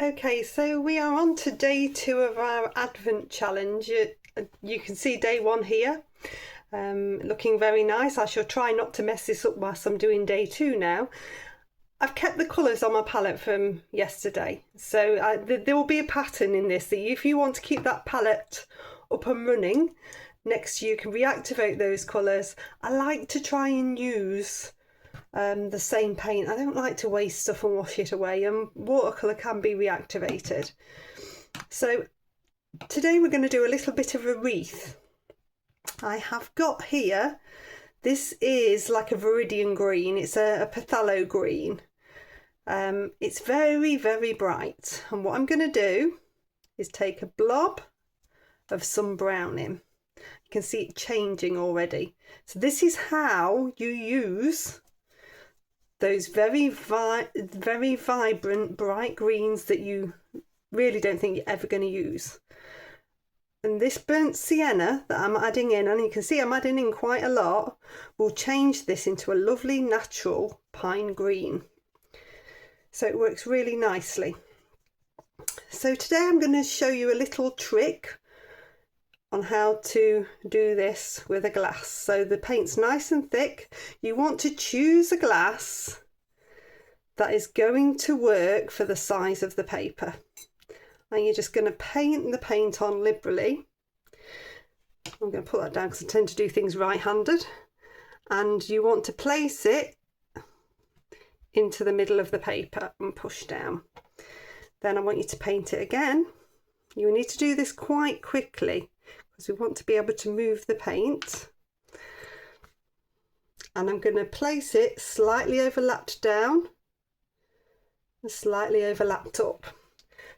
Okay, so we are on to day 2 of our Advent challenge. You can see day 1 here, looking very nice. I shall try not to mess this up whilst I'm doing day 2 now. I've kept the colours on my palette from yesterday, so there will be a pattern in this. That if you want to keep that palette up and running, next you can reactivate those colours. I like to try and use the same paint. I don't like to waste stuff and wash it away, and watercolour can be reactivated. So today we're going to do a little bit of a wreath. I have got here, this is like a viridian green, it's a phthalo green. It's very, very bright, and what I'm going to do is take a blob of some browning. You can see it changing already. So this is how you use those very vibrant bright greens that you really don't think you're ever going to use. And this burnt sienna that I'm adding in, and you can see I'm adding in quite a lot, will change this into a lovely natural pine green. So it works really nicely. So today I'm going to show you a little trick on how to do this with a glass. So the paint's nice and thick. You want to choose a glass that is going to work for the size of the paper. And you're just going to paint the paint on liberally. I'm going to put that down because I tend to do things right-handed. And you want to place it into the middle of the paper and push down. Then I want you to paint it again. You need to do this quite quickly, because we want to be able to move the paint. And I'm going to place it slightly overlapped down and slightly overlapped up.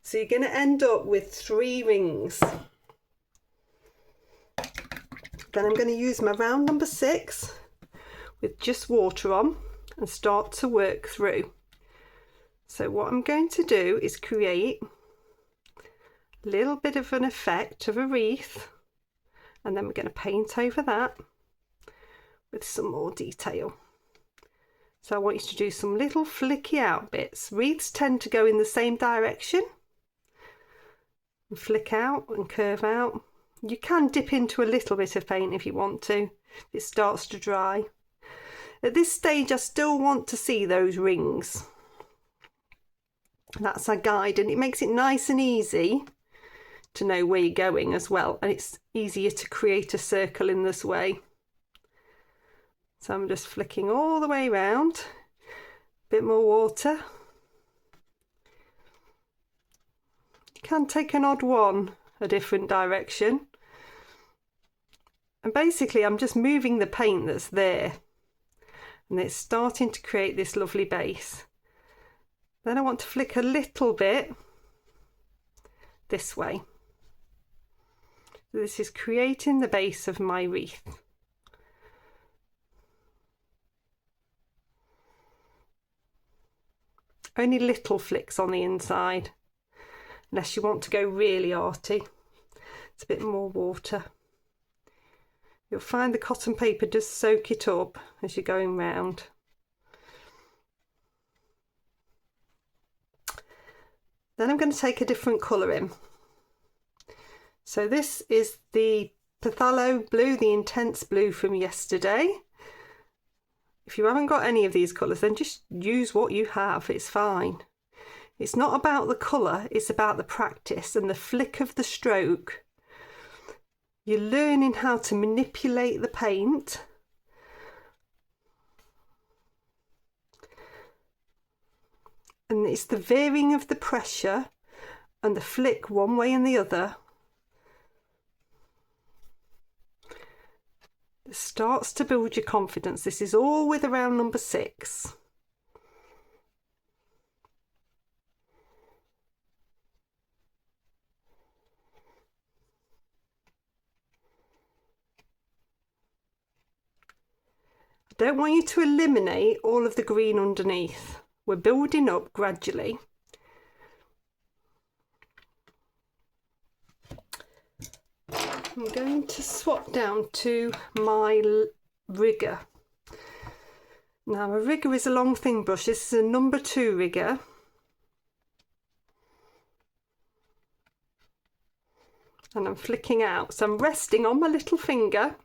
So you're going to end up with 3 rings. Then I'm going to use my round number 6 with just water on and start to work through. So what I'm going to do is create a little bit of an effect of a wreath, and then we're going to paint over that with some more detail. So I want you to do some little flicky out bits. Wreaths tend to go in the same direction and flick out and curve out. You can dip into a little bit of paint if you want to, if it starts to dry. At this stage I still want to see those rings. That's our guide, and it makes it nice and easy to know where you're going as well, and it's easier to create a circle in this way. So I'm just flicking all the way around, a bit more water. You can take an odd one a different direction, and basically I'm just moving the paint that's there, and it's starting to create this lovely base. Then I want to flick a little bit this way. This is creating the base of my wreath. Only little flicks on the inside, unless you want to go really arty. It's a bit more water. You'll find the cotton paper does soak it up as you're going round. Then I'm going to take a different colour in. So this is the phthalo blue, the intense blue from yesterday. If you haven't got any of these colours, then just use what you have, it's fine. It's not about the colour, it's about the practice and the flick of the stroke. You're learning how to manipulate the paint. And it's the varying of the pressure and the flick one way and the other that starts to build your confidence. This is all with around number 6. I don't want you to eliminate all of the green underneath. We're building up gradually. I'm going to swap down to my rigger. Now a rigger is a long thin brush. This is a number 2 rigger. and I'm flicking out. So I'm resting on my little finger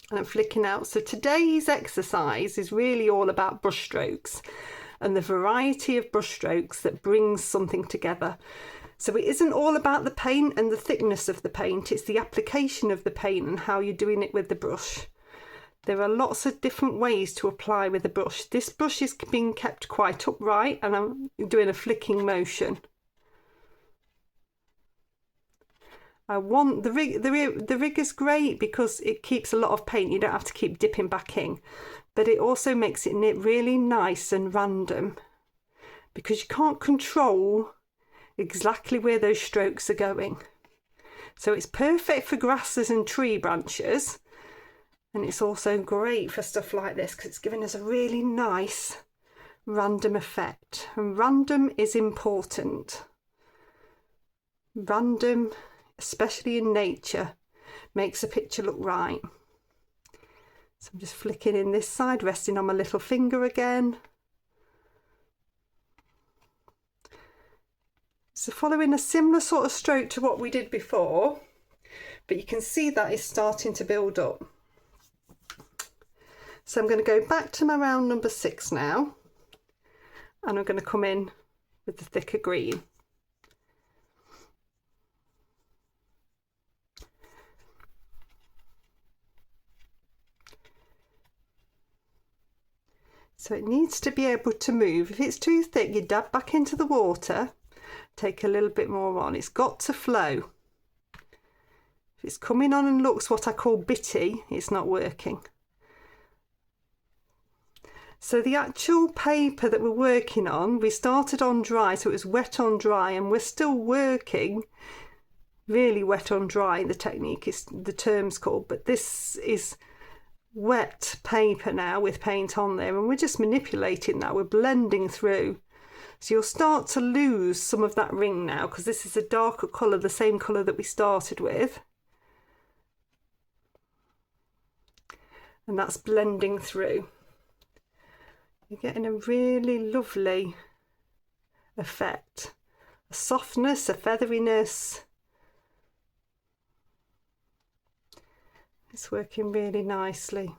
and I'm flicking out. So today's exercise is really all about brush strokes and the variety of brush strokes that brings something together. So it isn't all about the paint and the thickness of the paint, it's the application of the paint and how you're doing it with the brush. There are lots of different ways to apply with the brush. This brush is being kept quite upright and I'm doing a flicking motion. I want the rig is great because it keeps a lot of paint. You don't have to keep dipping back in, but it also makes it really nice and random because you can't control exactly where those strokes are going. So it's perfect for grasses and tree branches, and it's also great for stuff like this because it's giving us a really nice random effect. And random is important. Random, especially in nature, makes a picture look right. So I'm just flicking in this side, resting on my little finger again. So following a similar sort of stroke to what we did before, but you can see that it's starting to build up. So I'm going to go back to my round number 6 now, and I'm going to come in with the thicker green. So it needs to be able to move. If it's too thick, you dab back into the water, take a little bit more on. It's got to flow. If it's coming on and looks what I call bitty, it's not working. So the actual paper that we're working on, we started on dry, so it was wet on dry, and we're still working really wet on dry. The technique is the term's called, but this is wet paper now with paint on there, and we're just manipulating that. We're blending through. So you'll start to lose some of that ring now because this is a darker colour, the same colour that we started with. And that's blending through. You're getting a really lovely effect. A softness, a featheriness. It's working really nicely.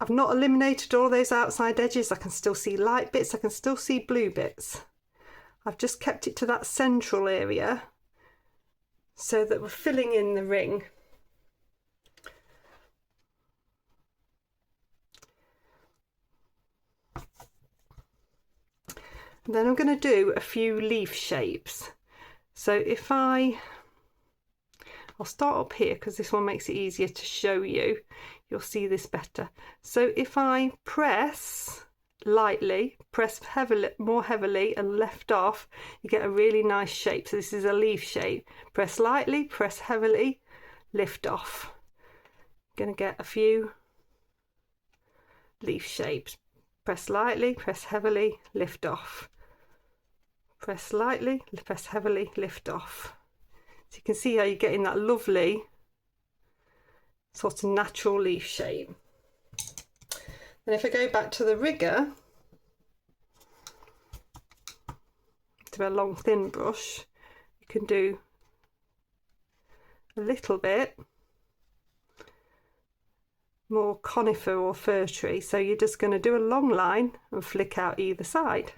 I've not eliminated all those outside edges. I can still see light bits, I can still see blue bits. I've just kept it to that central area so that we're filling in the ring. And then I'm going to do a few leaf shapes. So if I'll start up here because this one makes it easier to show you. You'll see this better. So if I press lightly, press heavily, more heavily and left off, you get a really nice shape. So this is a leaf shape. Press lightly, press heavily, lift off. Going to get a few leaf shapes. Press lightly, press heavily, lift off. Press lightly, press heavily, lift off. So you can see how you're getting that lovely sort of natural leaf shape. And if I go back to the rigger, to a long thin brush, you can do a little bit more conifer or fir tree. So you're just going to do a long line and flick out either side.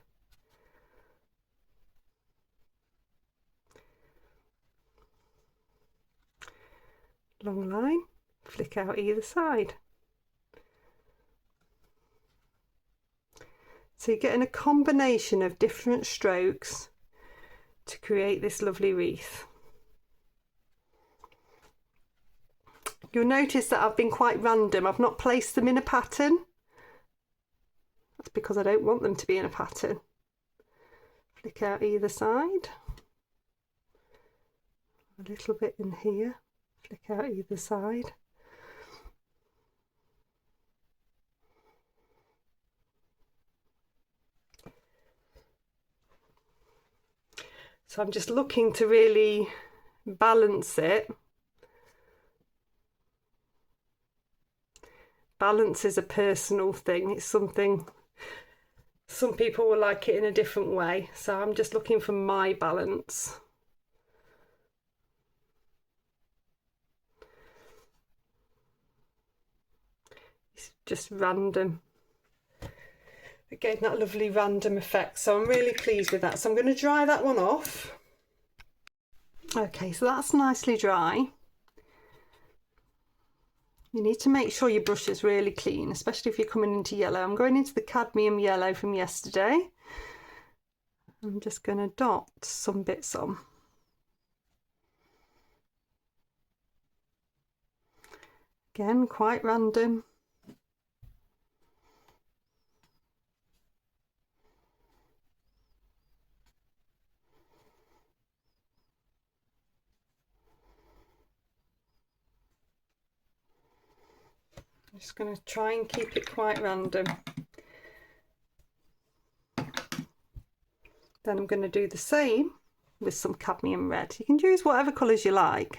Long line, flick out either side. So you're getting a combination of different strokes to create this lovely wreath. You'll notice that I've been quite random. I've not placed them in a pattern. That's because I don't want them to be in a pattern. Flick out either side. A little bit in here. Flick out either side. So I'm just looking to really balance it. Balance is a personal thing. It's something, some people will like it in a different way. So I'm just looking for my balance. It's just random. It gave that lovely random effect, so I'm really pleased with that. So I'm going to dry that one off. Okay, so that's nicely dry. You need to make sure your brush is really clean, especially if you're coming into yellow. I'm going into the cadmium yellow from yesterday. I'm just going to dot some bits on. Again, quite random. I'm just going to try and keep it quite random. Then I'm going to do the same with some cadmium red. You can use whatever colours you like.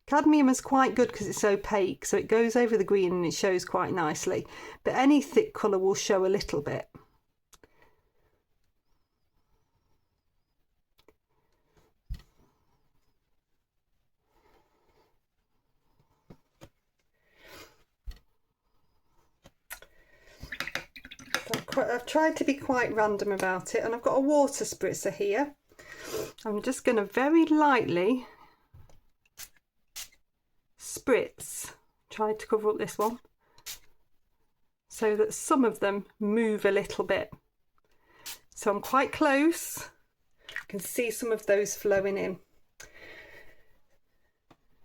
Cadmium is quite good because it's opaque, so it goes over the green and it shows quite nicely. But any thick colour will show a little bit. I've tried to be quite random about it, and I've got a water spritzer here. I'm just going to very lightly spritz, try to cover up this one, so that some of them move a little bit. So I'm quite close. I can see some of those flowing in.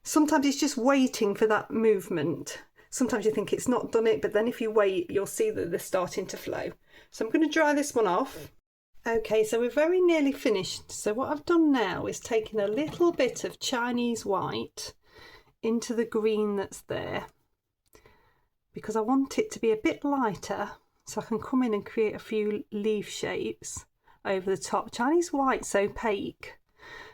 Sometimes it's just waiting for that movement. Sometimes you think it's not done it, but then if you wait, you'll see that they're starting to flow. So I'm going to dry this one off. Okay, so we're very nearly finished. So what I've done now is taken a little bit of Chinese white into the green that's there, because I want it to be a bit lighter, so I can come in and create a few leaf shapes over the top. Chinese white's opaque,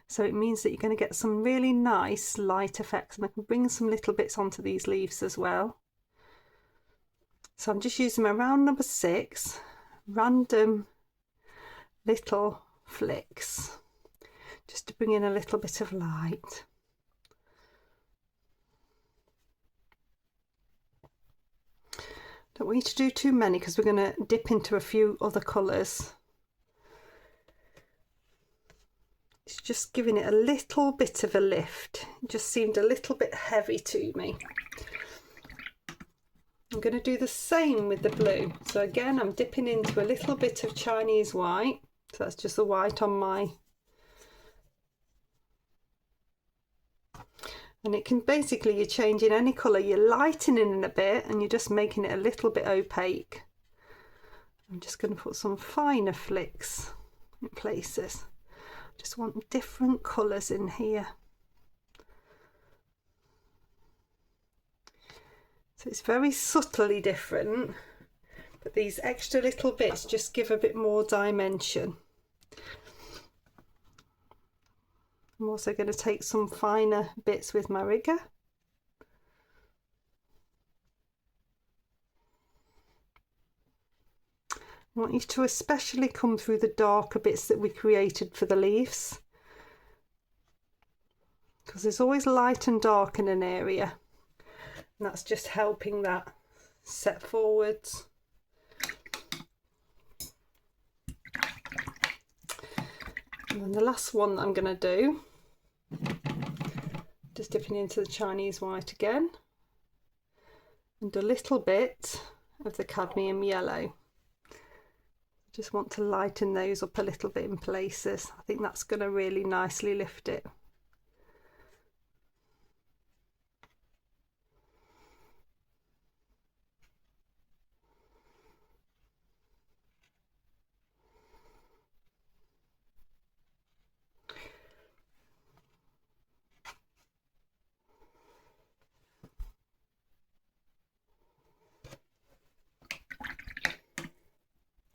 so it means that you're going to get some really nice light effects, and I can bring some little bits onto these leaves as well. So I'm just using my round number 6, random little flicks, just to bring in a little bit of light. Don't want you to do too many because we're going to dip into a few other colours. It's just giving it a little bit of a lift. It just seemed a little bit heavy to me. I'm going to do the same with the blue. So again, I'm dipping into a little bit of Chinese white. So that's just the white on my... And it can basically, you're changing any colour, you're lightening it a bit and you're just making it a little bit opaque. I'm just going to put some finer flicks in places. I just want different colours in here. So it's very subtly different, but these extra little bits just give a bit more dimension. I'm also going to take some finer bits with my rigger. I want you to especially come through the darker bits that we created for the leaves, because there's always light and dark in an area, and that's just helping that set forwards. And then the last one that I'm going to do, just dipping into the Chinese white again, and a little bit of the cadmium yellow. Just want to lighten those up a little bit in places. I think that's going to really nicely lift it.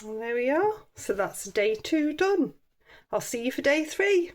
And there we are. So that's day 2 done. I'll see you for day 3.